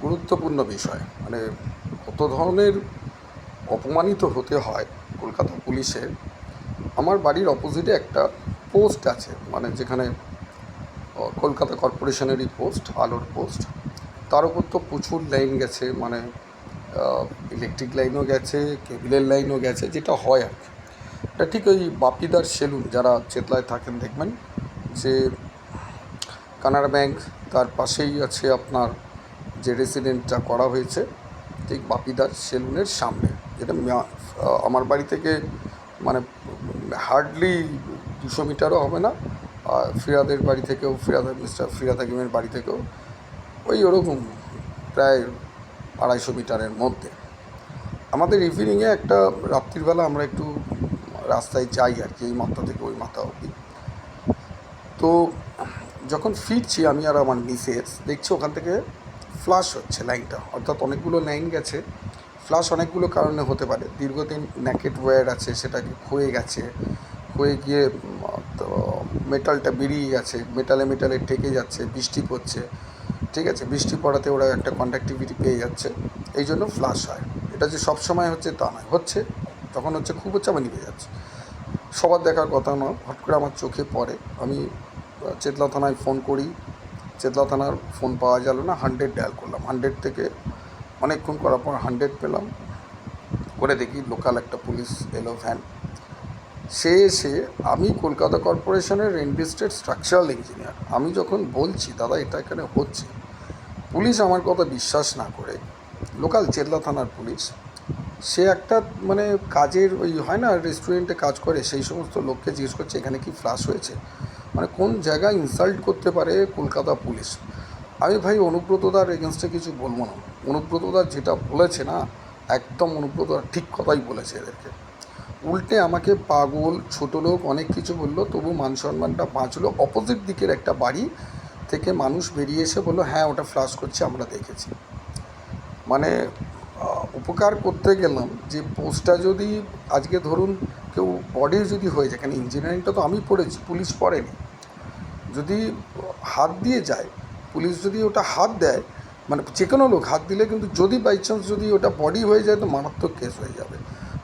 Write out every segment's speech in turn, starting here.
গুরুত্বপূর্ণ বিষয়। মানে কত ধরনের অপমানিত হতে হয় কলকাতা পুলিশের। আমার বাড়ির অপোজিটে একটা পোস্ট আছে, মানে যেখানে কলকাতা কর্পোরেশনেরই পোস্ট, আলোর পোস্ট। তার উপর তো প্রচুর লাইন গেছে, মানে ইলেকট্রিক লাইনও গেছে, কেবিলের লাইনও গেছে, যেটা হয় আর কি। এটা ঠিক ওই বাপিদার সেলুন, যারা চেতলায় থাকেন দেখবেন যে কানাড়া ব্যাংক, তার পাশেই আছে আপনার যে রেসিডেন্টটা করা হয়েছে, ঠিক বাপিদার সেলুনের সামনে, যেটা আমার বাড়ি থেকে মানে হার্ডলি 200 মিটারও হবে না। আর ফিরাদের বাড়ি থেকেও, মিস্টার ফিরাদ হাকিমের বাড়ি থেকেও ওই ওরকম প্রায় 250 মিটারের মধ্যে। আমাদের ইভিনিংয়ে একটা রাত্রিবেলা আমরা একটু রাস্তায় যাই আর কি, এই মাথা থেকে ওই মাথা অবধি। তো যখন ফিরছি আমি আর আমার মিসেস, দেখছি ওখান থেকে ফ্লাশ হচ্ছে লাইনটা, অর্থাৎ অনেকগুলো লাইন গেছে। ফ্লাশ অনেকগুলো কারণে হতে পারে, দীর্ঘদিন ন্যাকেট ওয়্যার আছে, সেটাকে ক্ষয়ে গেছে, ক্ষয়ে গিয়ে তো মেটালটা বেরিয়ে গেছে, মেটালে ঠেকে যাচ্ছে, বৃষ্টি পড়ছে, ঠিক আছে, বৃষ্টি পড়াতে ওরা একটা কন্ডাক্টিভিটি পেয়ে যাচ্ছে, এই জন্য ফ্লাশ হয়। এটা যে সব সময় হচ্ছে তা নয়, হচ্ছে যখন হচ্ছে খুব হচ্ছে আমার নিভে যাচ্ছে। সবার দেখার কথা নয়, হট করে আমার চোখে পড়ে। আমি চেতলা থানায় ফোন করি, চেতলা থানার ফোন পাওয়া গেল না, 100 ডায়াল করলাম, 100 থেকে অনেকক্ষণ করার পর 100 পেলাম। করে দেখি লোকাল একটা পুলিশ এলো ভ্যান, সে এসে, আমি কলকাতা কর্পোরেশনের ইনভেস্টেড স্ট্রাকচারাল ইঞ্জিনিয়ার, আমি যখন বলছি দাদা এটা এখানে হচ্ছে, পুলিশ আমার কথা বিশ্বাস না করে, লোকাল চেতলা থানার পুলিশ, সে একটা মানে কাজের ওই হয় না, রেস্টুরেন্টে কাজ করে, সেই সমস্ত লোককে জিজ্ঞেস করছে এখানে কি ফ্লাশ হয়েছে। মানে কোন জায়গায় ইনসাল্ট করতে পারে কলকাতা পুলিশ। আমি ভাই অনুব্রতদার এগেনস্টে কিছু বলবো না, অনুব্রতদার যেটা বলেছে না, একদম অনুব্রতদার ঠিক কথাই বলেছে এদেরকে। উল্টে আমাকে পাগল, ছোটো লোক অনেক কিছু বললো, তবু মান সম্মানটা বাঁচলো। অপোজিট দিকের একটা বাড়ি থেকে মানুষ বেরিয়ে এসে বললো হ্যাঁ ওটা ফ্লাশ করছে, আমরা দেখেছি। মানে উপকার করতে গেলাম, যে পোস্টটা যদি আজকে ধরুন কেউ বডির যদি হয়ে যায়, কেন ইঞ্জিনিয়ারিংটা তো আমি পড়েছি, পুলিশ পড়েনি, যদি হাত দিয়ে যায়, পুলিশ যদি ওটা হাত দেয়, মানে যে কোনো লোক হাত দিলে কিন্তু যদি বাই চান্স যদি ওটা বডি হয়ে যায় তো মারাত্মক কেস হয়ে যাবে।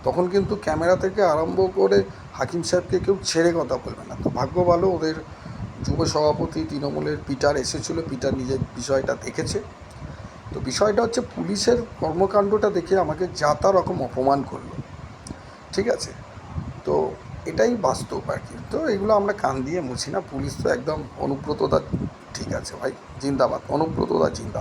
তখন কিন্তু ক্যামেরা থেকে আরম্ভ করে হাকিম সাহেবকে কেউ ছেড়ে কথা বলবে না। তো ভাগ্য ভালো, ওদের যুব সভাপতি তৃণমূলের পিটার এসেছিলো, পিটার নিজের বিষয়টা দেখেছে। তো বিষয়টা হচ্ছে পুলিশের কর্মকাণ্ডটা দেখে আমাকে যা তা রকম অপমান করলো, ঠিক আছে। তো এটাই বাস্তব আর কি। তো এগুলো আমরা কান দিয়ে মুছি না, পুলিশ তো একদম অনুব্রতদা ঠিক আছে ভাই, জিন্দাবাদ, অনুব্রতদা জিন্দাবাদ।